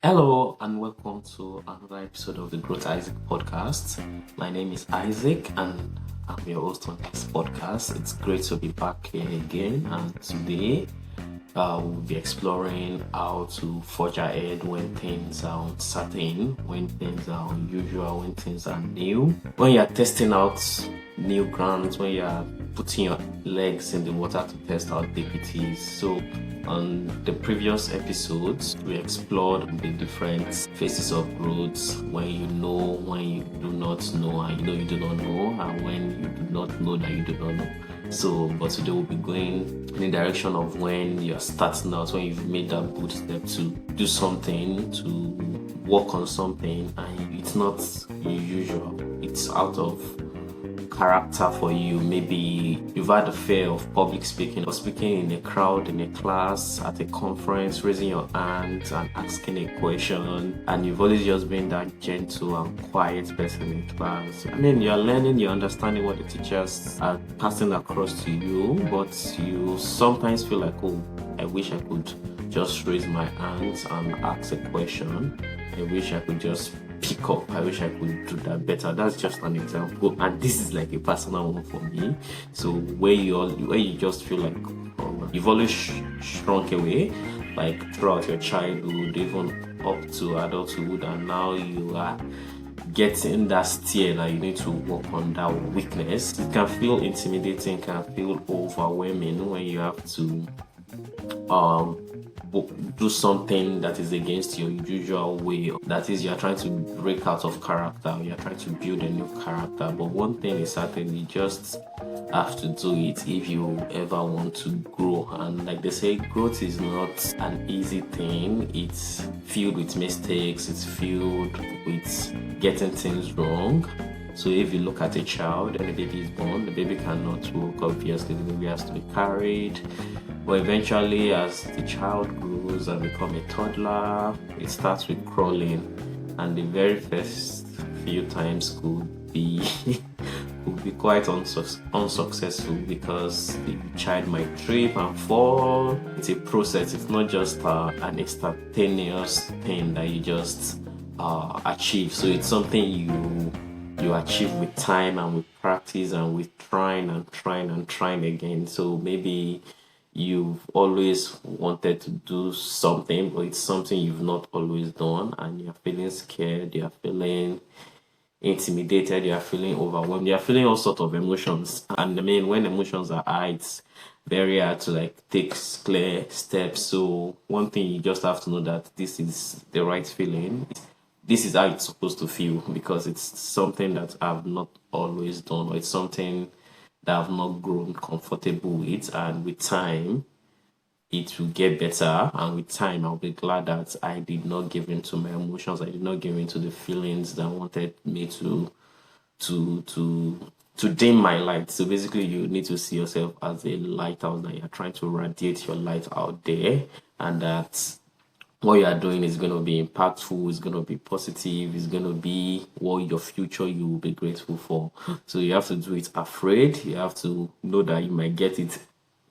Hello and welcome to another episode of the GrowthIsaac Podcast. My name is Isaac and I'm your host on this podcast. It's great to be back here again, and today we'll be exploring how to forge ahead when things are uncertain, when things are unusual, when things are new, when you're testing out new grounds, when you're putting your legs in the water to test out DPTs. So on the previous episodes, we explored the different phases of growth: when you know, when you do not know, and you know you do not know, and when you do not know that you do not know. So, but today we'll be going in the direction of when you're starting out, when you've made that good step to do something, to work on something, and it's not usual, it's out of character for you. Maybe you've had a fear of public speaking or speaking in a crowd, in a class, at a conference, raising your hand and asking a question, and you've always just been that gentle and quiet person in class. I mean, you're learning, you're understanding what the teachers are passing across to you, but you sometimes feel like, oh, I wish I could just raise my hands and ask a question. I wish I could just pick up. I wish I could do that better. That's just an example, and this is like a personal one for me. So where you just feel like you've always shrunk away, like throughout your childhood, even up to adulthood, and now you are getting that steer that you need to work on that weakness. It can feel intimidating, can feel overwhelming when you have to um do something that is against your usual way. That is, you're trying to break out of character, you're trying to build a new character. But one thing is certain, you just have to do it if you ever want to grow. And like they say, growth is not an easy thing. It's filled with mistakes, it's filled with getting things wrong. So if you look at a child and the baby is born, the baby cannot walk. Obviously, the baby has to be carried. But eventually, as the child grows and becomes a toddler, it starts with crawling, and the very first few times could be could be quite unsuccessful because the child might trip and fall. It's a process. It's not just an instantaneous thing that you just achieve. So it's something you achieve with time and with practice and with trying and trying and trying again. So maybe you've always wanted to do something, but it's something you've not always done, and you're feeling scared, you're feeling intimidated, you're feeling overwhelmed, you're feeling all sorts of emotions. And I mean, when emotions are high, it's very hard to like take clear steps. So one thing you just have to know that this is the right feeling. This is how it's supposed to feel, because it's something that I've not always done, or it's something that I've not grown comfortable with, and with time it will get better, and with time I'll be glad that I did not give in to my emotions, I did not give in to the feelings that wanted me to to dim my light. So basically you need to see yourself as a lighthouse, that you're trying to radiate your light out there, and that what you are doing is going to be impactful, it's going to be positive, it's going to be what your future you will be grateful for. So you have to do it afraid. You have to know that you might get it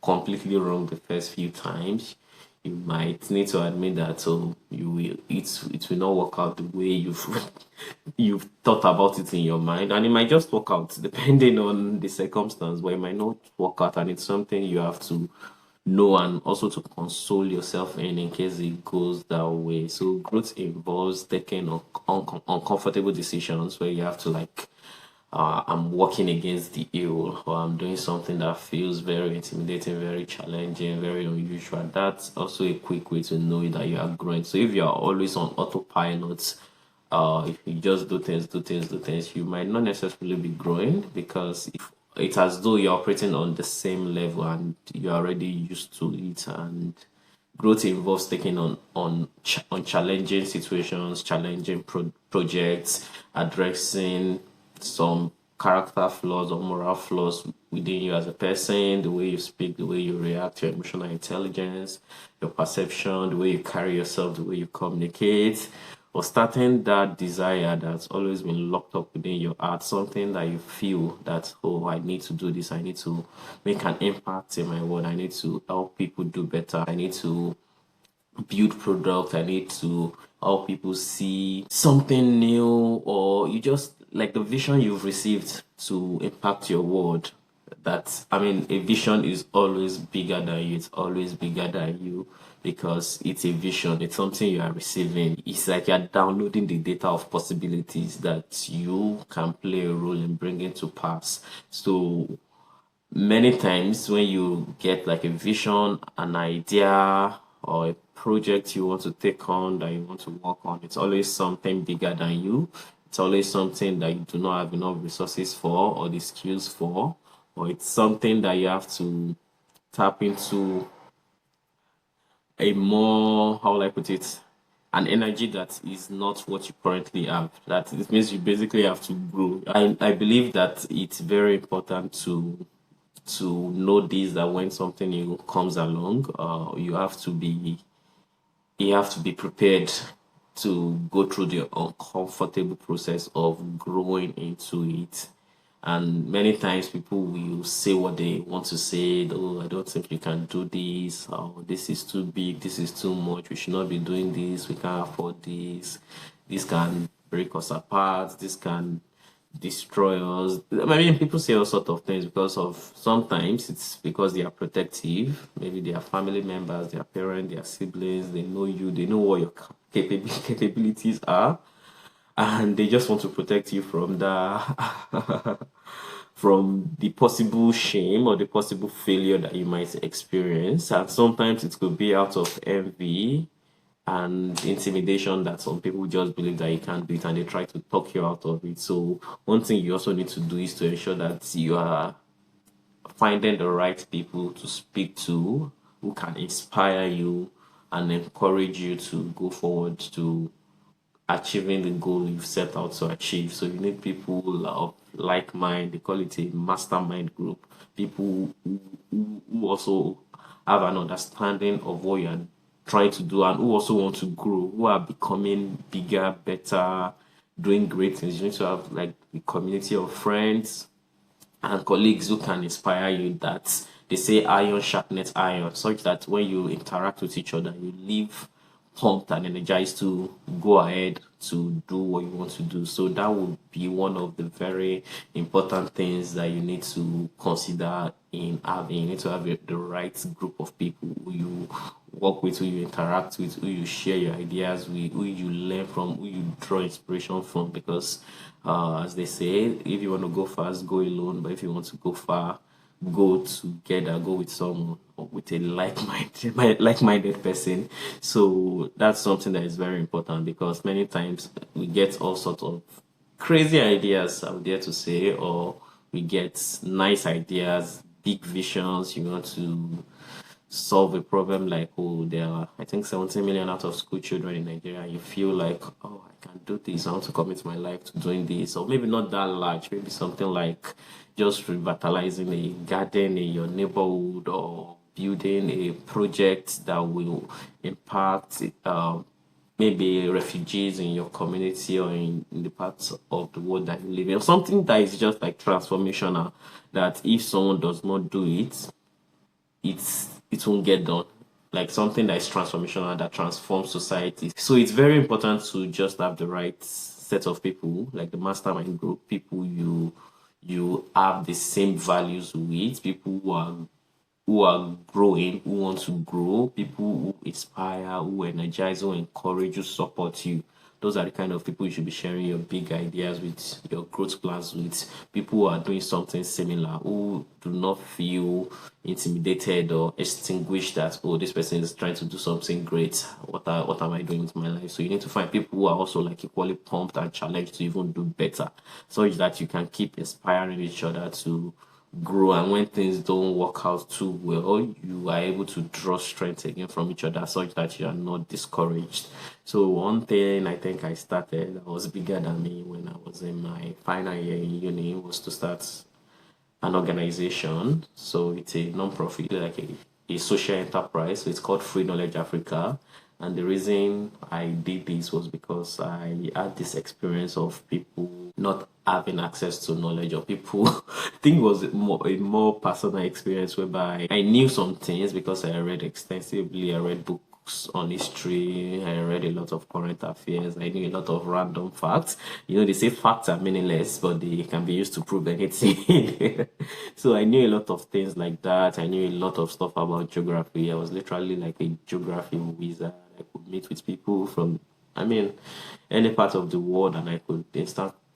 completely wrong the first few times. You might need to admit that, so it will not work out the way you've thought about it in your mind, and it might just work out depending on the circumstance, but it might not work out, and it's something you have to know and also to console yourself in case it goes that way. So growth involves taking uncomfortable decisions where you have to like, I'm working against the ill, or I'm doing something that feels very intimidating, very challenging, very unusual. That's also a quick way to know that you are growing. So if you are always on autopilot, if you just do things, you might not necessarily be growing, because if it's as though you're operating on the same level and you're already used to it. And growth involves taking on challenging situations, challenging projects, addressing some character flaws or moral flaws within you as a person, the way you speak, the way you react, your emotional intelligence, your perception, the way you carry yourself, the way you communicate, or starting that desire that's always been locked up within your heart, something that you feel that, oh, I need to do this, I need to make an impact in my world, I need to help people do better, I need to build product. I need to help people see something new, or you just like the vision you've received to impact your world. That, I mean, a vision is always bigger than you. It's always bigger than you because it's a vision. It's something you are receiving. It's like you're downloading the data of possibilities that you can play a role in bringing to pass. So many times when you get like a vision, an idea, or a project you want to take on, that you want to work on, it's always something bigger than you. It's always something that you do not have enough resources for or the skills for, or it's something that you have to tap into a more, how will I put it, an energy that is not what you currently have. That it means you basically have to grow. I believe that it's very important to know this, that when something new comes along, you have to be prepared to go through the uncomfortable process of growing into it. And many times people will say what they want to say. Oh, I don't think you can do this. Oh, this is too big. This is too much. We should not be doing this. We can't afford this. This can break us apart. This can destroy us. I mean, people say all sorts of things because of, sometimes it's because they are protective. Maybe they are family members, their parents, their siblings. They know you. They know what your capabilities are, and they just want to protect you from the from the possible shame or the possible failure that you might experience. And sometimes it could be out of envy and intimidation, that some people just believe that you can't do it and they try to talk you out of it. So one thing you also need to do is to ensure that you are finding the right people to speak to who can inspire you and encourage you to go forward to achieving the goal you've set out to achieve. So you need people of like mind. They call it a mastermind group. People who also have an understanding of what you're trying to do and who also want to grow, who are becoming bigger, better, doing great things. You need to have like a community of friends and colleagues who can inspire you, that they say iron sharpens iron, such that when you interact with each other, you leave pumped and energized to go ahead to do what you want to do. So that would be one of the very important things that you need to consider in having. You need to have the right group of people who you work with, who you interact with, who you share your ideas with, who you learn from, who you draw inspiration from. Because as they say, if you want to go fast, go alone. But if you want to go far, go together, go with someone or with a like-minded person. So that's something that is very important, because many times we get all sorts of crazy ideas, I would dare to say, or we get nice ideas, big visions. You want to solve a problem, like, oh, there are, I think, 17 million out of school children in Nigeria. You feel like, oh, I can do this. I want to commit my life to doing this. Or maybe not that large, maybe something like just revitalizing a garden in your neighborhood, or building a project that will impact maybe refugees in your community, or in the parts of the world that you live in. Or something that is just like transformational, that if someone does not do it, it won't get done. Like something that is transformational, that transforms society. So it's very important to just have the right set of people, like the mastermind group, people you have the same values with, people who are growing, who want to grow, people who inspire, who energize, who encourage, who support you. Those are the kind of people you should be sharing your big ideas with, your growth plans with. People who are doing something similar, who do not feel intimidated or extinguished, that, oh, this person is trying to do something great. What am I doing with my life? So you need to find people who are also like equally pumped and challenged to even do better, so that you can keep inspiring each other to grow. And when things don't work out too well, you are able to draw strength again from each other, such that you are not discouraged. So one thing I think I started that was bigger than me when I was in my final year in uni was to start an organization. So it's a non-profit, like a social enterprise. So it's called Free Knowledge Africa. And the reason I did this was because I had this experience of people not having access to knowledge, or people I think it was a more personal experience, whereby I knew some things because I read extensively. I read book books on history. I read a lot of current affairs. I knew a lot of random facts. They say facts are meaningless, but they can be used to prove anything. So I knew a lot of things like that. I knew a lot of stuff about geography. I was literally like a geography wizard. I could meet with people from, any part of the world, and I could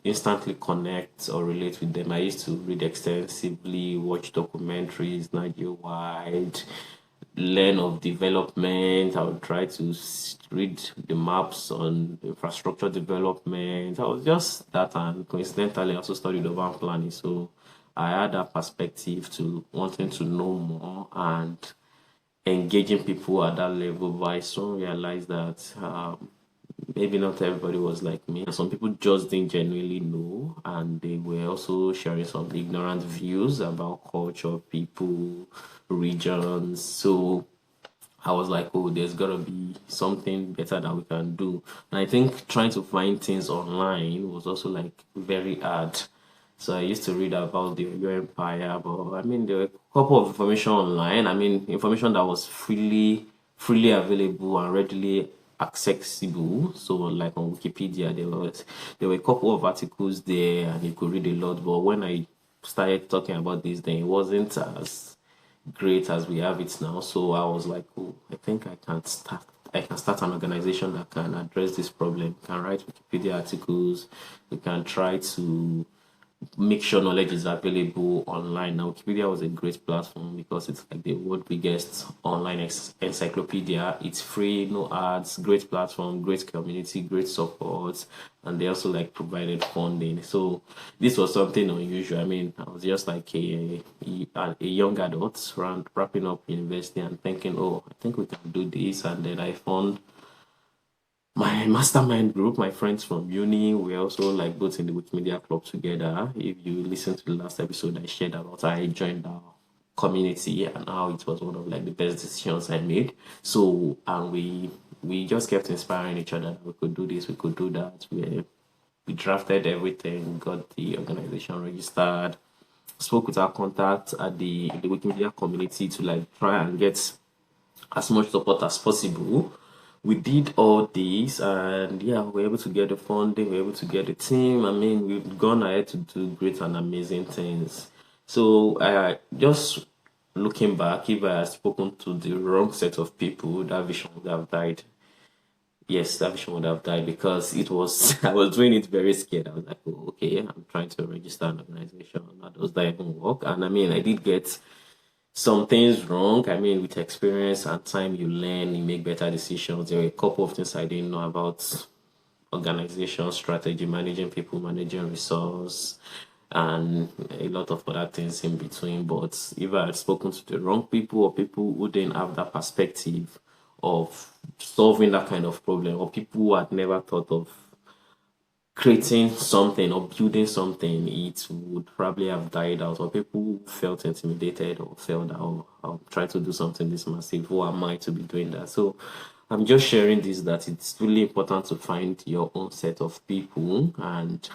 instantly connect or relate with them. I used to read extensively, watch documentaries, Nigeria-wide, learn of development. I would try to read the maps on infrastructure development. I was just that, and coincidentally, I also studied urban planning. So I had that perspective to wanting to know more and engaging people at that level. But I soon realized that maybe not everybody was like me. Some people just didn't genuinely know, and they were also sharing some ignorant views about culture, people, regions. So I was like, oh, there's gotta be something better that we can do. And I think trying to find things online was also like very hard. So I used to read about the Royal Empire, but there were a couple of information online. Information that was freely available and readily accessible. So like on Wikipedia, there were a couple of articles there, and you could read a lot. But when I started talking about this, then it wasn't as great as we have it now. So I was like, oh, I think I can start an organization that can address this problem. We can write Wikipedia articles. We can try to make sure knowledge is available online. Now, Wikipedia was a great platform because it's like the world biggest online encyclopedia. It's free, no ads, great platform, great community, great support, and they also like provided funding. So this was something unusual. I was just like a young adult wrapping up university and thinking, oh, I think we can do this. And then I found my mastermind group, my friends from uni, we're also like both in the Wikimedia Club together. If you listen to the last episode, I shared about how I joined our community and how it was one of like the best decisions I made. So, and we just kept inspiring each other. We could do this, we could do that. We drafted everything, got the organization registered, spoke with our contacts at the Wikimedia community to like try and get as much support as possible. We did all this, and yeah, we were able to get the funding, we were able to get the team. We've gone ahead to do great and amazing things. So just looking back, if I had spoken to the wrong set of people, that vision would have died. Yes, that vision would have died because it was I was doing it very scared. I was like, oh, okay, I'm trying to register an organization. How does that even work? And I did get some things wrong. With experience and time, you learn, you make better decisions. There were a couple of things I didn't know about organization strategy, managing people, managing resource, and a lot of other things in between. But if I had spoken to the wrong people or people who didn't have that perspective of solving that kind of problem, or people who had never thought of creating something or building something, it would probably have died out. Or people who felt intimidated or felt that, oh, I'll try to do something this massive. Who am I to be doing that? So I'm just sharing this, that it's really important to find your own set of people. And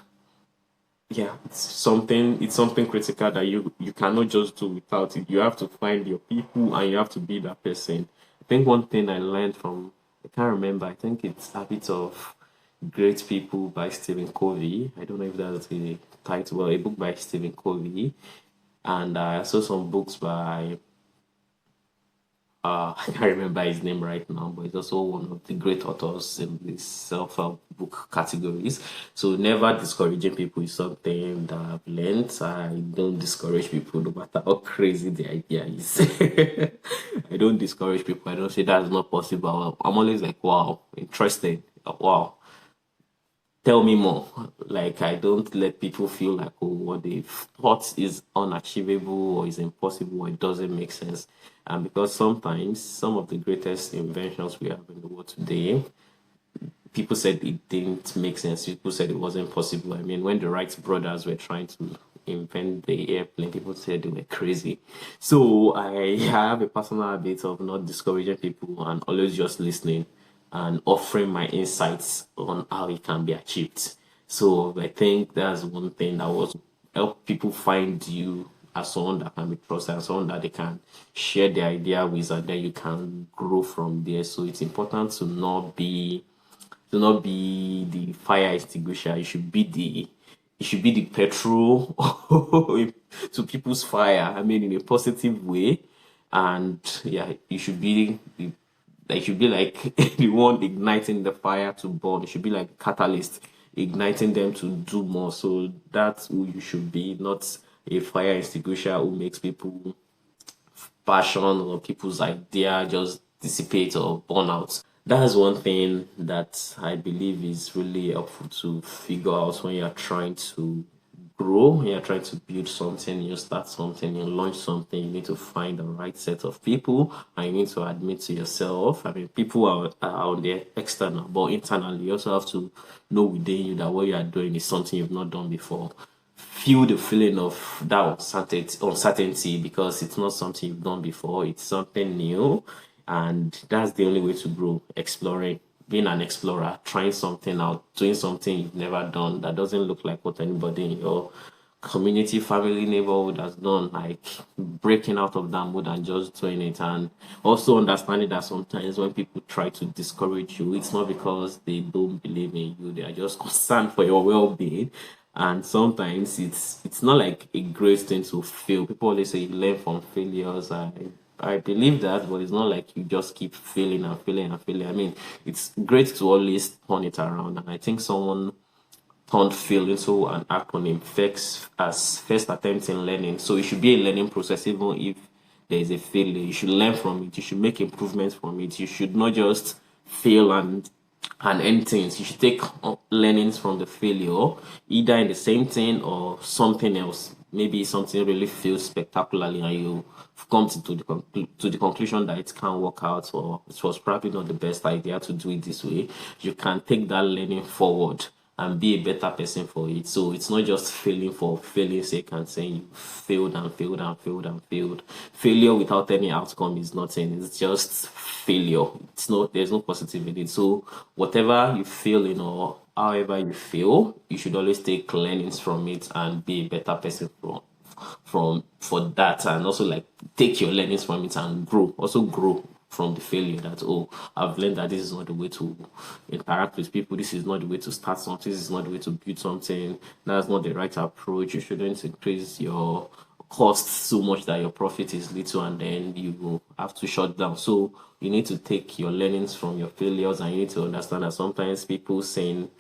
yeah, it's something critical that you cannot just do without it. You have to find your people and you have to be that person. I think one thing I learned from, I can't remember, I think it's Habits of Great People by Stephen Covey. I don't know if that's the title, well, a book by Stephen Covey. And I saw some books by, I can't remember his name right now, but he's also one of the great authors in this self-help book categories. So never discouraging people is something that I've learned. I don't discourage people no matter how crazy the idea is. I don't discourage people. I don't say that's not possible. I'm always like, wow, interesting. Wow, tell me more. Like, I don't let people feel like, oh, what they've thought is unachievable or is impossible or it doesn't make sense. And because sometimes some of the greatest inventions we have in the world today, people said it didn't make sense. People said it wasn't possible. When the Wright brothers were trying to invent the airplane, people said they were crazy. So I have a personal habit of not discouraging people and always just listening and offering my insights on how it can be achieved. So I think that's one thing that was help people find you as someone that can be trusted, as someone that they can share their idea with, and then you can grow from there. So it's important to not be the fire extinguisher. You should be the petrol to people's fire. I mean, in a positive way. And yeah, you should be like the one igniting the fire to burn. It should be like a catalyst, igniting them to do more. So that's who you should be, not a fire extinguisher who makes people passion or people's idea just dissipate or burn out. That's one thing that I believe is really helpful to figure out when you're trying to grow, when you're trying to build something, you start something, you launch something, you need to find the right set of people and you need to admit to yourself. I mean, people are on the external, but internally, you also have to know within you that what you are doing is something you've not done before. Feel the feeling of that uncertainty because it's not something you've done before, it's something new, and that's the only way to grow. Exploring, being an explorer, trying something out, doing something you've never done that doesn't look like what anybody in your community, family, neighborhood has done, like breaking out of that mood and just doing it. And also understanding that sometimes when people try to discourage you, it's not because they don't believe in you, they are just concerned for your well-being. And sometimes it's not like a great thing to fail. People always say you learn from failures. I believe that, but it's not like you just keep failing and failing and failing. I mean, it's great to always turn it around. And I think someone turned fail into an acronym, FIX, as first attempt in learning. So it should be a learning process, even if there is a failure. You should learn from it. You should make improvements from it. You should not just fail and end things. You should take learnings from the failure, either in the same thing or something else. Maybe something really fails spectacularly, and you come to the conclusion that it can't work out, or it was probably not the best idea to do it this way. You can take that learning forward and be a better person for it. So it's not just failing for failing's sake and saying you failed and failed and failed and failed. Failure without any outcome is nothing. It's just failure. There's no positive in it. So whatever you fail in or however you fail, you should always take learnings from it and be a better person for that, and also like take your learnings from it and grow from the failure. That, oh, I've learned that this is not the way to interact with people, this is not the way to start something, this is not the way to build something, that's not the right approach. You shouldn't increase your cost so much that your profit is little and then you have to shut down. So you need to take your learnings from your failures, and you need to understand that sometimes people saying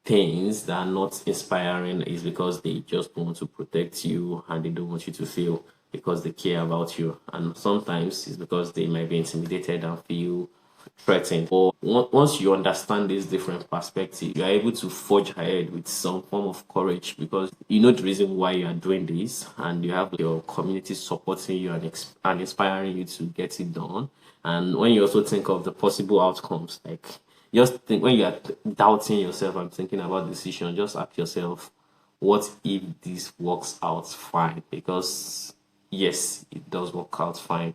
things that are not inspiring is because they just want to protect you and they don't want you to fail because they care about you. And sometimes it's because they might be intimidated and feel threatened. Or once you understand this different perspective, you are able to forge ahead with some form of courage because you know the reason why you are doing this, and you have your community supporting you and inspiring you to get it done. And when you also think of the possible outcomes, like just think when you are doubting yourself and thinking about the decision, just ask yourself, what if this works out fine? Because yes, it does work out fine.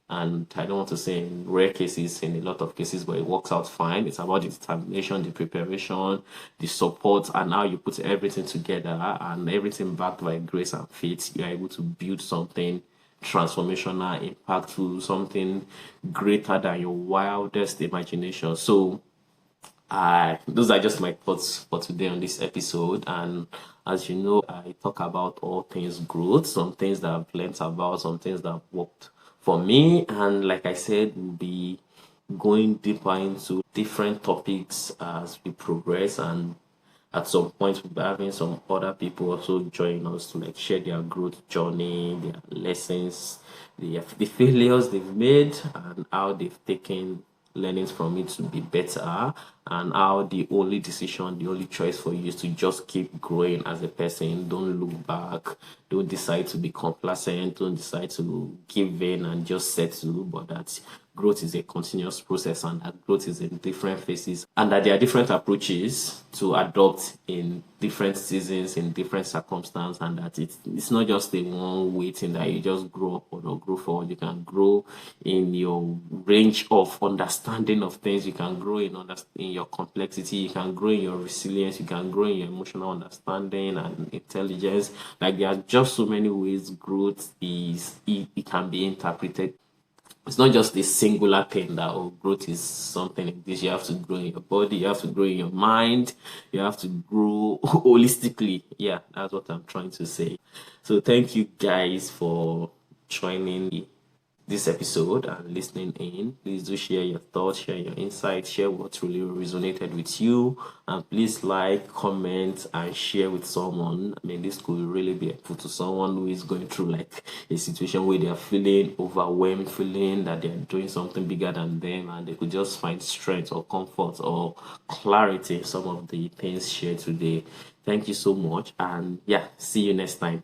And I don't want to say in rare cases, in a lot of cases, but it works out fine. It's about the determination, the preparation, the support, and how you put everything together and everything backed by grace and faith. You're able to build something transformational, impactful, something greater than your wildest imagination. So those are just my thoughts for today on this episode. And as you know, I talk about all things growth, some things that I've learned about, some things that have worked for me. And like I said, we'll be going deeper into different topics as we progress. And at some point, we'll be having some other people also join us to like share their growth journey, their lessons, the failures they've made, and how they've taken learnings from it to be better, and how the only choice for you is to just keep growing as a person. Don't look back, don't decide to be complacent, don't decide to give in and just settle, but that growth is a continuous process and that growth is in different phases and that there are different approaches to adopt in different seasons, in different circumstances, and that it's not just a one way thing that you just grow up or grow forward. You can grow in your range of understanding of things. You can grow in your complexity. You can grow in your resilience. You can grow in your emotional understanding and intelligence. Like there are just so many ways growth it can be interpreted. It's not just a singular thing that growth is something like this. You have to grow in your body, you have to grow in your mind, you have to grow holistically. Yeah, that's what I'm trying to say. So thank you guys for joining this episode and listening in. Please do share your thoughts, share your insights, share what really resonated with you, and please like, comment, and share with someone. I mean, this could really be helpful to someone who is going through like a situation where they are feeling overwhelmed, feeling that they are doing something bigger than them, and they could just find strength or comfort or clarity in some of the things shared today. Thank you so much, and yeah, see you next time.